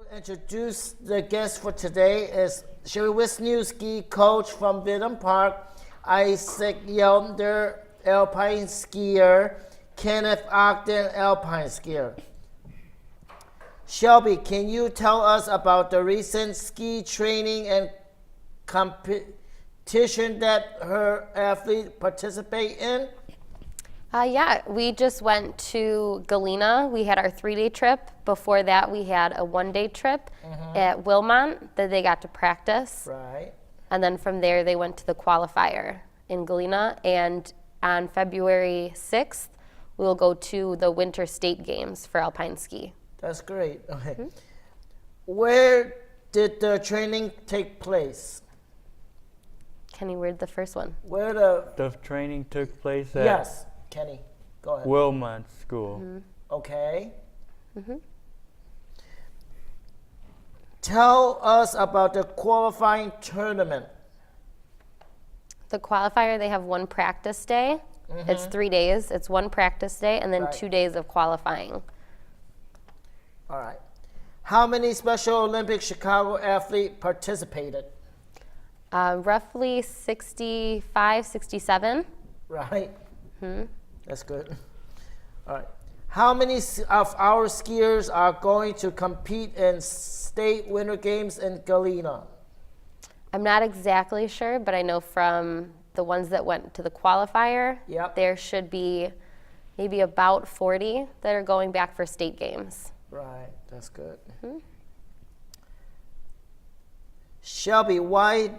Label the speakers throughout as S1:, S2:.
S1: Introduce the guest for today is Shelby Wisniewski, coach from Vidham Park, Isaac Yelder, alpine skier, Kenneth Ogden, alpine skier. Shelby, can you tell us about the recent ski training and competition that her athlete participate in?
S2: Yeah, we just went to Galena. We had our 3-day trip. Before that, we had a 1-day trip at Wilmont that they got to practice.
S1: Right.
S2: And then from there, they went to the qualifier in Galena. And on February 6th, we will go to the Winter State Games for alpine ski.
S1: That's great. Okay. Where did the training take place?
S2: Kenny, where'd the first one?
S1: Where the
S3: The training took place at
S1: Yes, Kenny, go ahead.
S3: Wilmont School.
S1: Okay. Tell us about the qualifying tournament.
S2: The qualifier, they have one practice day. It's 3 days. It's one practice day and then
S1: Right.
S2: 2 days of qualifying.
S1: All right. How many Special Olympic Chicago athletes participated?
S2: Roughly 65, 67.
S1: Right. That's good. All right. How many of our skiers are going to compete in state winter games in Galena?
S2: I'm not exactly sure, but I know from the ones that went to the qualifier,
S1: Yep.
S2: there should be maybe about 40 that are going back for state games.
S1: Right. That's good. Shelby, why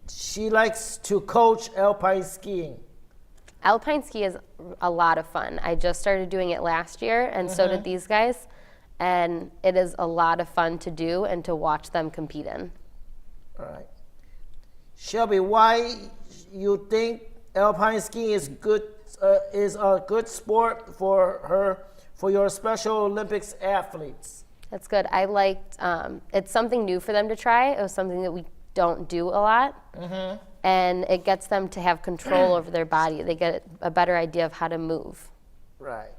S1: she likes to coach alpine skiing?
S2: Alpine ski is a lot of fun. I just started doing it last year, and so did these guys. And it is a lot of fun to do and to watch them compete in.
S1: All right. Shelby, why you think alpine skiing is is a good sport for your Special Olympics athletes?
S2: That's good. I liked, it's something new for them to try. It was something that we don't do a lot. And it gets them to have control over their body. They get a better idea of how to move.
S1: Right.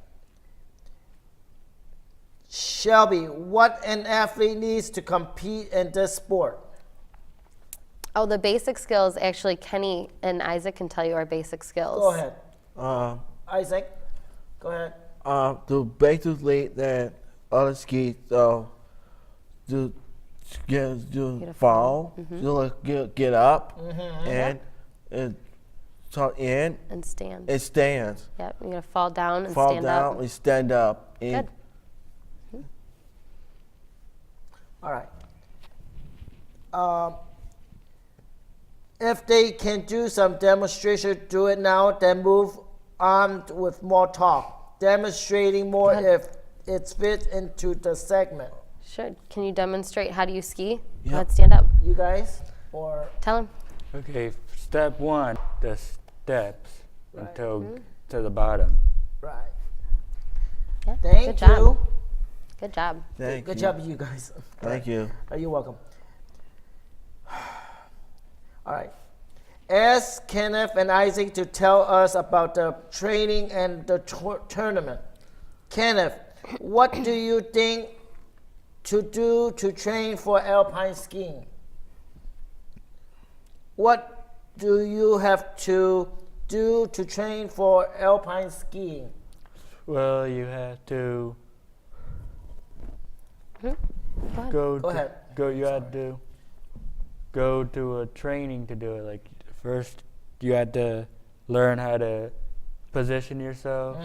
S1: Shelby, what an athlete needs to compete in this sport?
S2: Oh, the basic skills, actually, Kenny and Isaac can tell you our basic skills.
S1: Go ahead. Isaac, go ahead.
S4: The basically that other skis do fall, get up, and talk in
S2: And stand.
S4: and stands.
S2: Yep, you're going to fall down and
S4: Fall
S2: stand
S4: down
S2: up.
S4: and stand up. And
S2: Good.
S1: All right. If they can do some demonstration, do it now, then move on with more talk. Demonstrating more if it's fit into the segment.
S2: Sure. Can you demonstrate how do you ski?
S4: Yep.
S2: Let's stand up.
S1: You guys? Or
S2: Tell him.
S3: Okay, step 1, the steps
S1: Right.
S3: until to the bottom.
S1: right.
S2: Yeah.
S1: Thank
S2: Good job.
S1: you.
S2: Good job.
S4: thank
S1: Good
S4: you.
S1: job, you guys.
S4: Thank you.
S1: You're welcome. All right. Ask Kenneth and Isaac to tell us about the training and the tournament. Kenneth, what do you think to do to train for alpine skiing? What do you have to do to train for alpine skiing?
S3: Well, you have to
S2: Go ahead.
S3: go.
S1: Go
S3: to,
S1: ahead.
S3: Go. You had to go to a training to do it. Like first, you had to learn how to position yourself.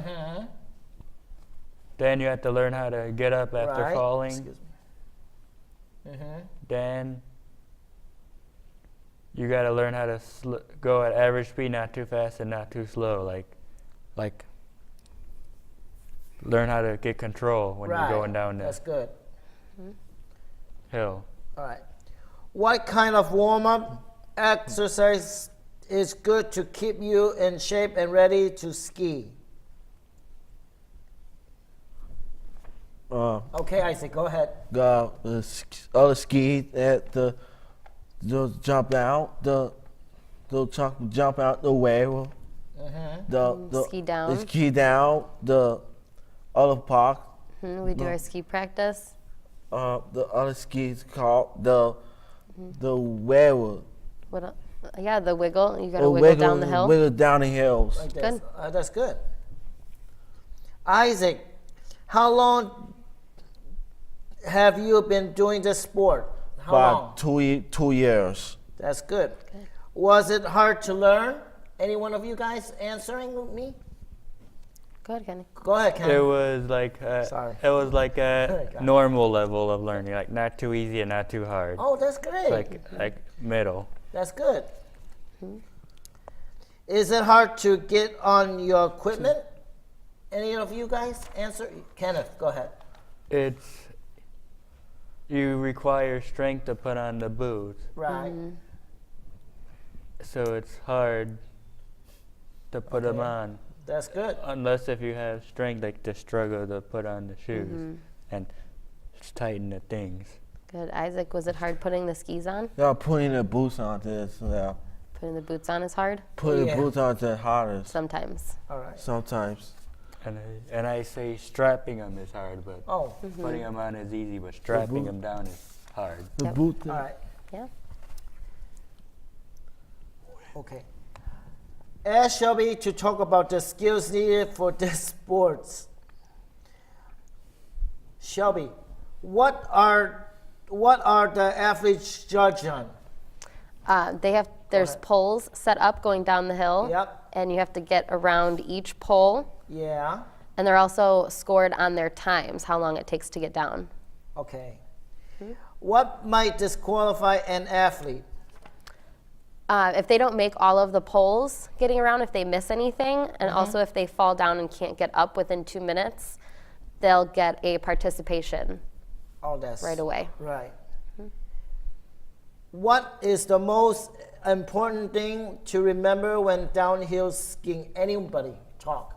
S3: Then you had to learn how to get up after
S1: Right.
S3: falling.
S1: Excuse me.
S3: Then you got to learn how to go at average speed, not too fast and not too slow. Like learn how to get control when
S1: Right.
S3: you're going down the
S1: That's good.
S3: hill.
S1: All right. What kind of warm-up exercise is good to keep you in shape and ready to ski? Okay, Isaac, go ahead.
S4: Other skis at the jump out jump out the wave. The
S2: Ski down.
S4: The ski down the other park.
S2: We do our ski practice.
S4: the other skis called the werewolf.
S2: What? Yeah, the wiggle. You got to
S4: Or
S2: wiggle down the hill.
S4: Wiggle down the hills.
S1: Like this.
S2: Good.
S1: That's good. Isaac, how long have you been doing this sport? How long?
S4: About 2 years.
S1: That's good. Was it hard to learn? Any one of you guys answering me?
S2: Go ahead, Kenny.
S1: Go ahead, Ken.
S3: It was like
S1: Sorry.
S3: it was like a
S1: Got it.
S3: normal level of learning, like not too easy and not too hard.
S1: Oh, that's great.
S3: Like middle.
S1: That's good. Is it hard to get on your equipment? Any of you guys answer? Kenneth, go ahead.
S3: You require strength to put on the boots,
S1: Right.
S3: so it's hard to put them
S1: Okay.
S3: on.
S1: That's good.
S3: Unless if you have strength, like to struggle to put on the shoes and tighten the things.
S2: Good. Isaac, was it hard putting the skis on?
S4: Yeah, putting the boots on this. Yeah,
S2: Putting the boots on is hard
S4: putting
S1: Yeah.
S4: the boots on the hardest
S2: sometimes.
S1: All right.
S4: sometimes.
S3: And I say strapping them is hard, but
S1: Oh,
S3: putting them on is easy, but strapping them down is hard.
S4: The
S2: Yep.
S4: boot.
S1: all right.
S2: Yeah.
S1: Okay. Ask Shelby to talk about the skills needed for this sports. Shelby, what are the athletes judged on?
S2: There's
S1: ahead.
S2: poles set up going down the hill.
S1: Yep.
S2: And you have to get around each pole.
S1: Yeah.
S2: And they're also scored on their times, how long it takes to get down.
S1: Okay. What might disqualify an athlete?
S2: If they don't make all of the poles getting around, if they miss anything, and also if they fall down and can't get up within 2 minutes, they'll get a participation
S1: Oh, that's
S2: right away.
S1: Right. What is the most important thing to remember when downhill skiing? Anybody talk?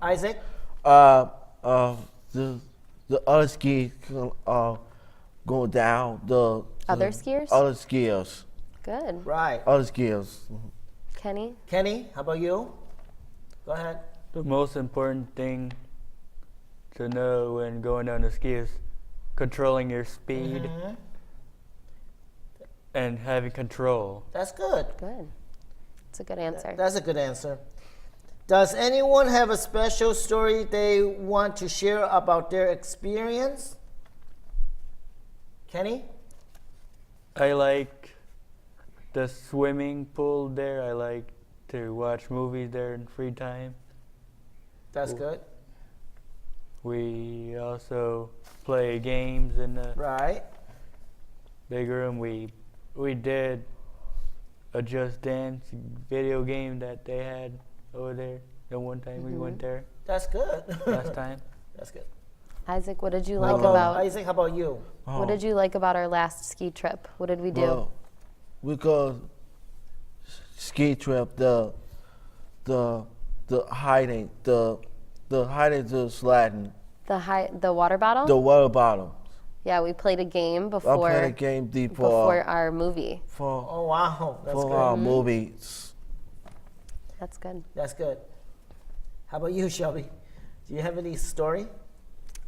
S1: Isaac?
S4: The other ski go down. The
S2: Other skiers?
S4: Other skiers.
S2: Good.
S1: Right.
S4: Other skiers.
S2: Kenny?
S1: Kenny, how about you? Go ahead.
S3: The most important thing to know when going down the ski is controlling your speed and having control.
S1: That's good.
S2: Good. That's a good answer.
S1: That's a good answer. Does anyone have a special story they want to share about their experience? Kenny?
S3: I like the swimming pool there. I like to watch movies there in free time.
S1: That's good.
S3: We also play games in the
S1: Right.
S3: big room. We did a Just Dance video game that they had over there the one time we went there
S1: That's good.
S3: last time.
S1: That's good.
S2: Isaac, what did you
S1: How
S2: like
S1: about
S2: about
S1: Isaac? How about you?
S2: what did you like about our last ski trip? What did we do?
S4: Well, we go ski trip. The hiding. The hiding to sliding.
S2: The water bottle?
S4: The water bottom.
S2: Yeah, we played a game
S4: I
S2: before
S4: played a game
S2: before our movie.
S4: for
S1: Oh wow, that's good.
S4: our movies.
S2: That's good.
S1: That's good. How about you, Shelby? Do you have any story?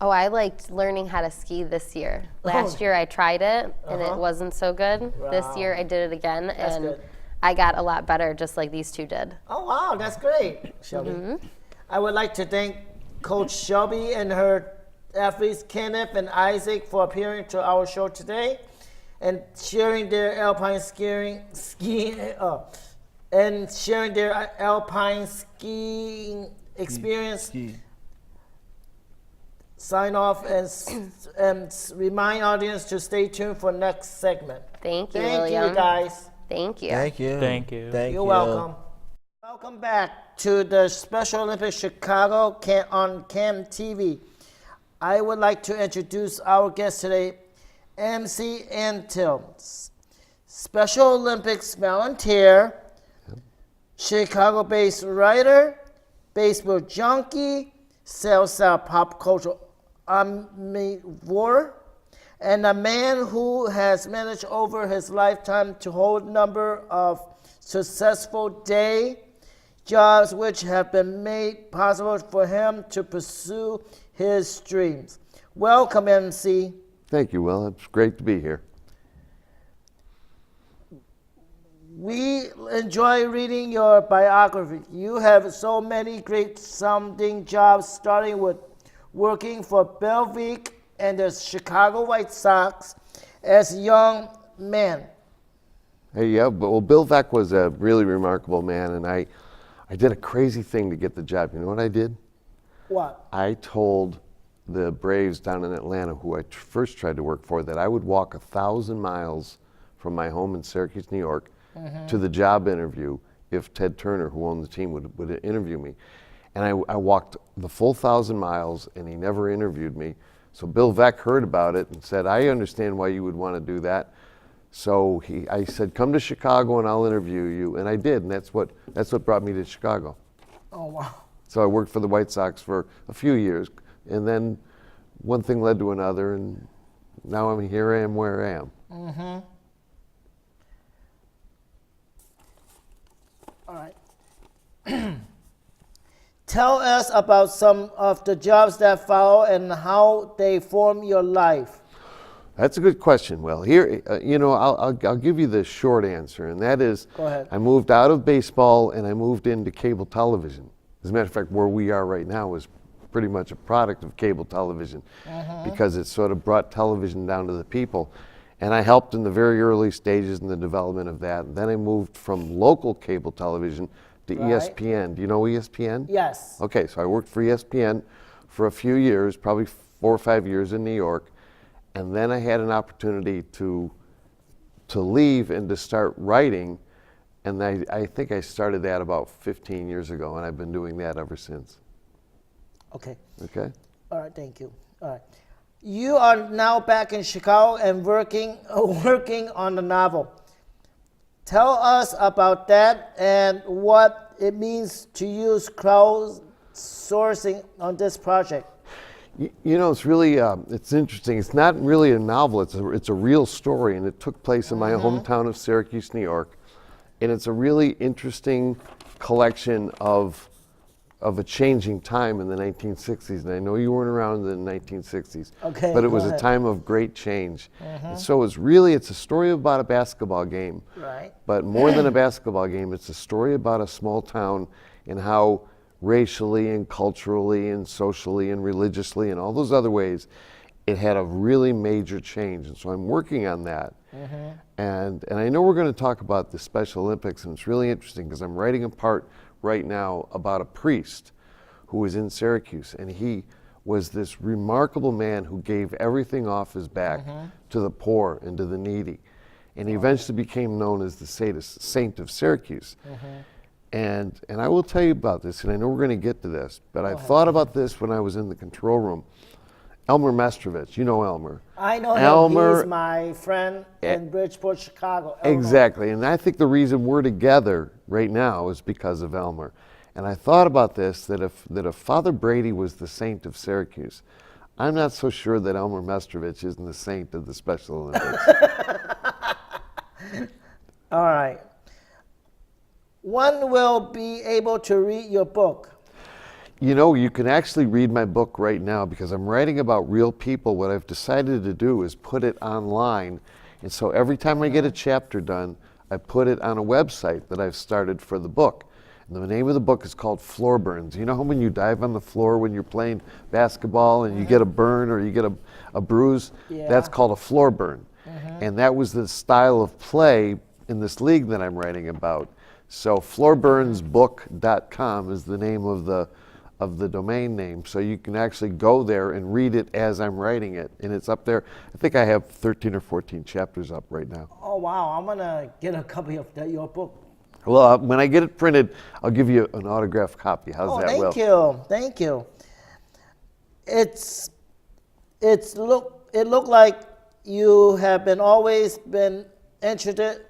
S2: Oh, I liked learning how to ski this year. Last year I tried it and it wasn't so good. This
S1: Wow.
S2: year I did it again and
S1: good.
S2: I got a lot better just like these two did.
S1: Oh wow, that's great, Shelby. I would like to thank Coach Shelby and her athletes Kenneth and Isaac for appearing to our show today and sharing their alpine skiing experience.
S4: Ski.
S1: Sign off and remind audience to stay tuned for next segment.
S2: Thank you,
S1: Thank
S2: William.
S1: you, guys.
S2: Thank you.
S4: Thank you.
S3: Thank you.
S4: Thank
S1: You're
S4: you.
S1: welcome. Welcome back to the Special Olympics Chicago on CANTV. I would like to introduce our guest today, MC Antil, Special Olympics volunteer, Chicago-based writer, baseball junkie, salsa pop culture omnivore, and a man who has managed over his lifetime to hold a number of successful day jobs which have been made possible for him to pursue his dreams. Welcome, MC.
S5: Thank you, Will. It's great to be here.
S1: We enjoy reading your biography. You have so many great sounding jobs, starting with working for Belvic and the Chicago White Sox as a young man.
S5: Hey, yeah, well, Bill Veeck was a really remarkable man, and I did a crazy thing to get the job. You know what I did?
S1: What?
S5: I told the Braves down in Atlanta, who I first tried to work for, that I would walk 1,000 miles from my home in Syracuse, New York, to the job interview if Ted Turner, who owned the team, would interview me. And I walked the full 1,000 miles, and he never interviewed me. So Bill Veeck heard about it and said, I understand why you would want to do that. So I said, come to Chicago and I'll interview you. And I did, and that's what brought me to Chicago.
S1: Oh, wow.
S5: So I worked for the White Sox for a few years, and then one thing led to another, and now here I am where I am.
S1: Mm-hmm. All right. Tell us about some of the jobs that follow and how they form your life.
S5: That's a good question. Well, here, I'll give you the short answer, and that is,
S1: Go ahead.
S5: I moved out of baseball and I moved into cable television. As a matter of fact, where we are right now is pretty much a product of cable television, because it sort of brought television down to the people. And I helped in the very early stages in the development of that. And then I moved from local cable television to
S1: Right.
S5: ESPN. Do you know ESPN?
S1: Yes.
S5: Okay, so I worked for ESPN for a few years, probably 4 or 5 years in New York. And then I had an opportunity to leave and to start writing. And I think I started that about 15 years ago, and I've been doing that ever since.
S1: Okay.
S5: Okay?
S1: All right. Thank you. All right. You are now back in Chicago and working on the novel. Tell us about that and what it means to use crowdsourcing on this project.
S5: You know, it's really, it's interesting. It's not really a novel, it's a real story, and it took place in my hometown of Syracuse, New York. And it's a really interesting collection of a changing time in the 1960s. And I know you weren't around in the 1960s,
S1: Okay,
S5: but it
S1: go
S5: was a
S1: ahead.
S5: time of great change.
S1: Mm-hmm.
S5: And so it's a story about a basketball game.
S1: Right.
S5: But more than a basketball game, it's a story about a small town and how racially and culturally and socially and religiously and all those other ways, it had a really major change. And so I'm working on that. And I know we're going to talk about the Special Olympics, and it's really interesting because I'm writing a part right now about a priest who was in Syracuse, and he was this remarkable man who gave everything off his back to the poor and to the needy. And he eventually became known as the Saint of Syracuse. And I will tell you about this, and I know we're going to get to this, but I thought about this when I was in the control room. Elmer Mestrovich, you know Elmer.
S1: I know
S5: Elmer,
S1: him. He's my friend in Bridgeport, Chicago. Elmer.
S5: Exactly, and I think the reason we're together right now is because of Elmer. And I thought about this, that if Father Brady was the Saint of Syracuse, I'm not so sure that Elmer Mestrovich isn't the Saint of the Special Olympics.
S1: All right. One will be able to read your book.
S5: You know, you can actually read my book right now because I'm writing about real people. What I've decided to do is put it online. And so every time I get a chapter done, I put it on a website that I've started for the book. And the name of the book is called Floor Burns. You know how when you dive on the floor when you're playing basketball and you get a burn or you get a bruise?
S1: Yeah.
S5: That's called a floor burn. And that was the style of play in this league that I'm writing about. So floorburnsbook.com is the name of the domain name, so you can actually go there and read it as I'm writing it, and it's up there. I think I have 13 or 14 chapters up right now.
S1: Oh, wow. I'm going to get a copy of your book.
S5: Well, when I get it printed, I'll give you an autographed copy. How's that, Will?
S1: Thank you. Thank you. It looked like you have always been interested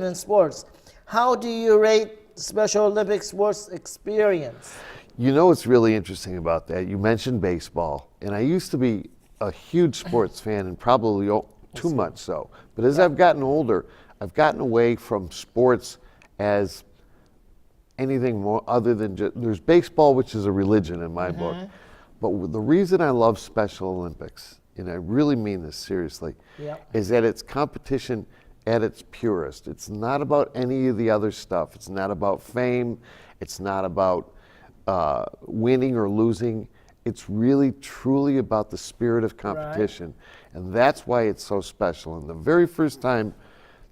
S1: in sports. How do you rate Special Olympic sports experience?
S5: You know what's really interesting about that? You mentioned baseball, and I used to be a huge sports fan, and probably too much so. But as I've gotten older, I've gotten away from sports as anything more other than just, there's baseball, which is a religion in my book, the reason I love Special Olympics, and I really mean this seriously,
S1: Yep.
S5: is that it's competition at its purest. It's not about any of the other stuff. It's not about fame. It's not about winning or losing. It's really, truly about the spirit of competition. And that's why it's so special. And the very first time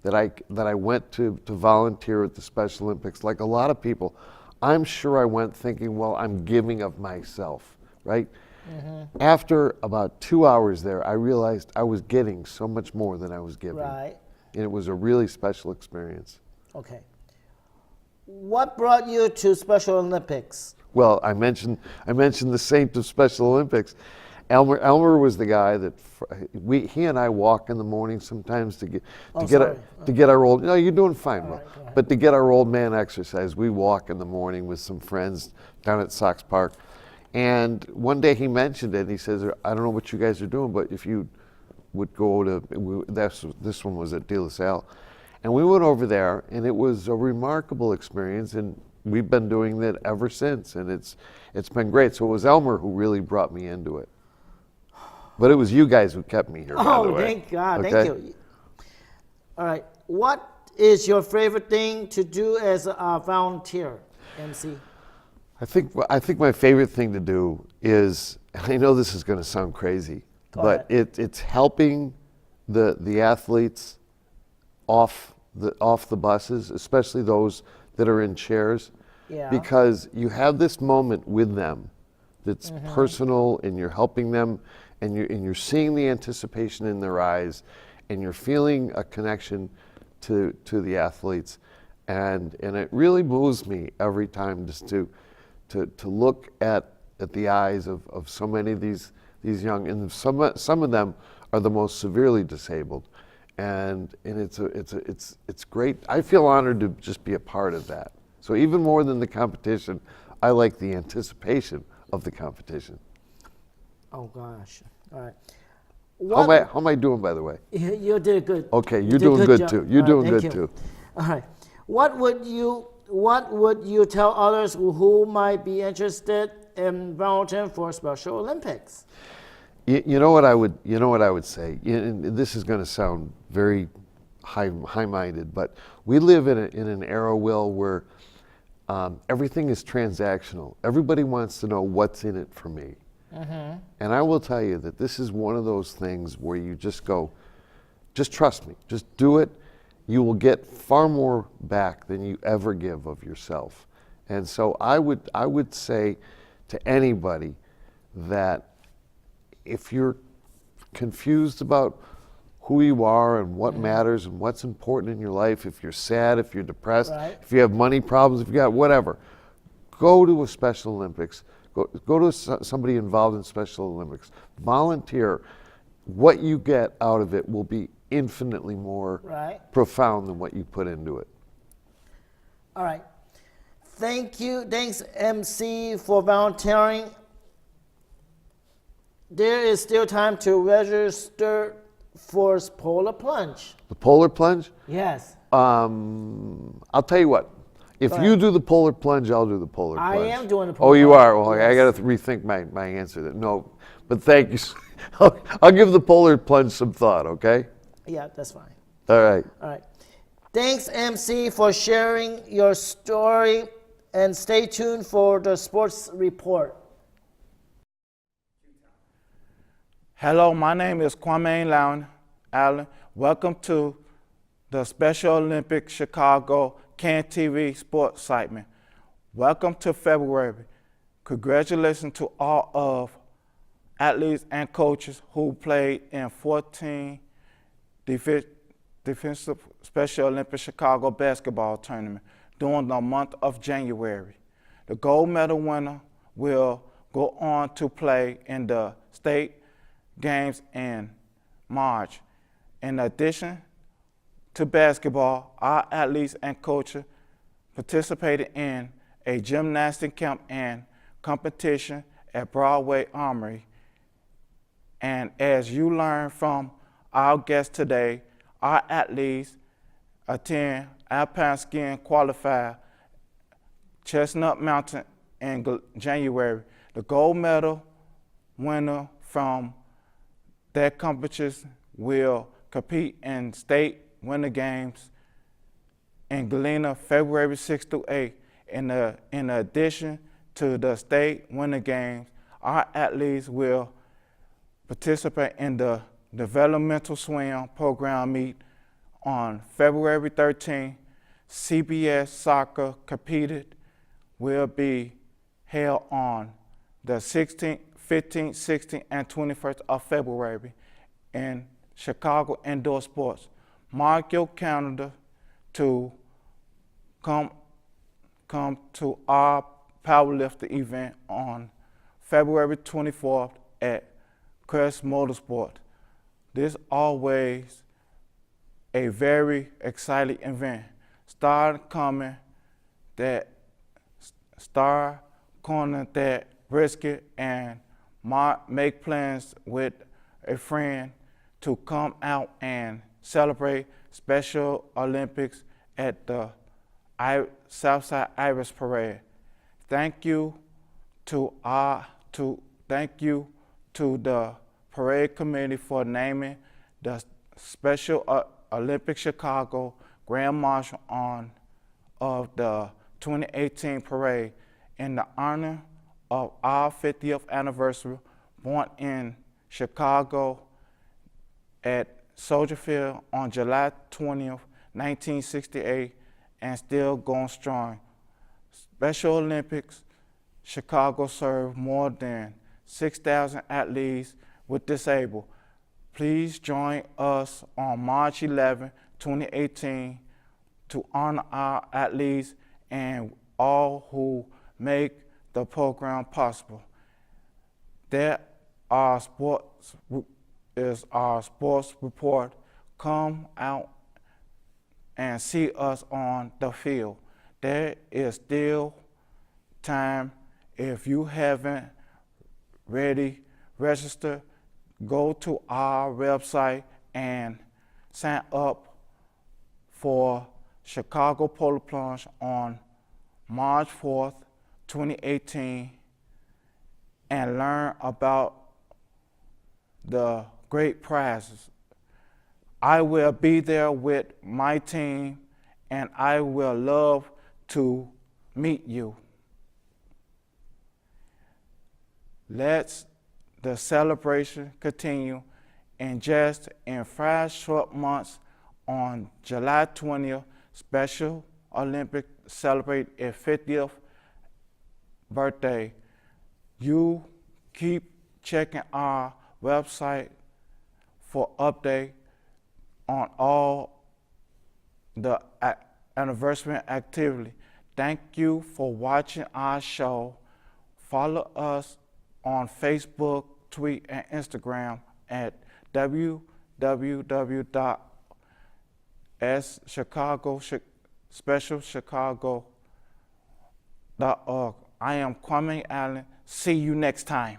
S5: that I went to volunteer at the Special Olympics, like a lot of people, I'm sure I went thinking, well, I'm giving of myself, right? After about 2 hours there, I realized I was getting so much more than I was giving.
S1: Right.
S5: And it was a really special experience.
S1: Okay. What brought you to Special Olympics?
S5: Well, I mentioned the saint of Special Olympics. Elmer was the guy that he and I walk in the morning sometimes to get our old. No, you're doing fine, Will.
S1: Right,
S5: But to get our old man exercise, we walk in the morning with some friends down at Sox Park. And one day he mentioned it. And he says, "I don't know what you guys are doing, but if you would go to this one was at De La Salle, and we went over there, and it was a remarkable experience, and we've been doing that ever since, and it's been great." So it was Elmer who really brought me into it, but it was you guys who kept me here. By the
S1: Oh,
S5: way.
S1: thank God.
S5: Okay?
S1: Thank you. All right. What is your favorite thing to do as a volunteer, MC?
S5: I think my favorite thing to do is, and I know this is going to sound crazy, but it's helping the athletes off the buses, especially those that are in chairs,
S1: Yeah.
S5: because you have this moment with them that's personal, and you're helping them, and you're seeing the anticipation in their eyes, and you're feeling a connection to the athletes, and it really moves me every time just to look at the eyes of so many of these young, and some of them are the most severely disabled, and it's great. I feel honored to just be a part of that. So even more than the competition, I like the anticipation of the competition.
S1: Oh gosh. All right.
S5: How am I doing, by the way?
S1: You did good.
S5: Okay,
S1: You
S5: you're
S1: did
S5: doing good
S1: job.
S5: too. You're
S1: All right,
S5: doing
S1: thank
S5: good
S1: you.
S5: too.
S1: All right. What would you tell others who might be interested in volunteering for Special Olympics?
S5: You know what I would say. And this is going to sound very high-minded, but we live in an era, Will, where everything is transactional. Everybody wants to know what's in it for me. And I will tell you that this is one of those things where you just go, just trust me, just do it. You will get far more back than you ever give of yourself. And so I would say to anybody that if you're confused about who you are and what matters and what's important in your life, if you're sad, if you're depressed,
S1: Right.
S5: if you have money problems, if you got whatever, go to a Special Olympics. Go to somebody involved in Special Olympics. Volunteer. What you get out of it will be infinitely more
S1: Right.
S5: profound than what you put into it.
S1: All right. Thank you. Thanks, MC, for volunteering. There is still time to register for Polar Plunge.
S5: The polar plunge?
S1: Yes.
S5: I'll tell you what. If
S1: Go
S5: you
S1: ahead.
S5: do the polar plunge, I'll do the polar
S1: I
S5: plunge.
S1: am doing the
S5: Oh,
S1: polar
S5: you
S1: plunge.
S5: are? Well, I
S1: Yes.
S5: got to rethink my answer. No, but thank you. I'll give the polar plunge some thought, okay?
S1: Yeah, that's fine.
S5: All right.
S1: All right. Thanks, MC, for sharing your story, and stay tuned for the sports report.
S6: Hello, my name is Kwame Allen. Welcome to the Special Olympics Chicago CANTV Sports Excitement. Welcome to February. Congratulations to all of athletes and coaches who played in 14 defensive Special Olympics Chicago basketball tournament during the month of January. The gold medal winner will go on to play in the state games in March. In addition to basketball, our athletes and coaches participated in a gymnastic camp and competition at Broadway Armory. And as you learn from our guest today, our athletes attend alpine skiing qualifier Chestnut Mountain in January. The gold medal winner from that competition will compete in state winter games in Galena, February 6th through 8th. In addition to the state winter games, our athletes will participate in the developmental swim program meet on February 13th. CBS soccer competed will be held on the 16th, 15th, 16th, and 21st of February in Chicago indoor sports. Mark your calendar to come to our powerlifting event on February 24th at Crest Motorsport. This always a very exciting event. Start corner that brisket and make plans with a friend to come out and celebrate Special Olympics at the Southside Iris Parade. Thank you to the parade committee for naming the Special Olympics Chicago Grand Marshal of the 2018 parade in the honor of our 50th anniversary, born in Chicago at Soldier Field on July 20th, 1968, and still going strong. Special Olympics Chicago served more than 6,000 athletes with disabled. Please join us on March 11, 2018 to honor our athletes and all who make the program possible. That is our sports report. Come out and see us on the field. There is still time. If you haven't registered, go to our website and sign up for Chicago Polar Plunge on March 4th, 2018, and learn about the great prizes. I will be there with my team, and I will love to meet you. Let the celebration continue in 5 short months. On July 20th, Special Olympics celebrate its 50th birthday. You keep checking our website for update on all the anniversary activity. Thank you for watching our show. Follow us on Facebook, tweet, and Instagram at www.specialchicago.org. I am Kwame Allen. See you next time.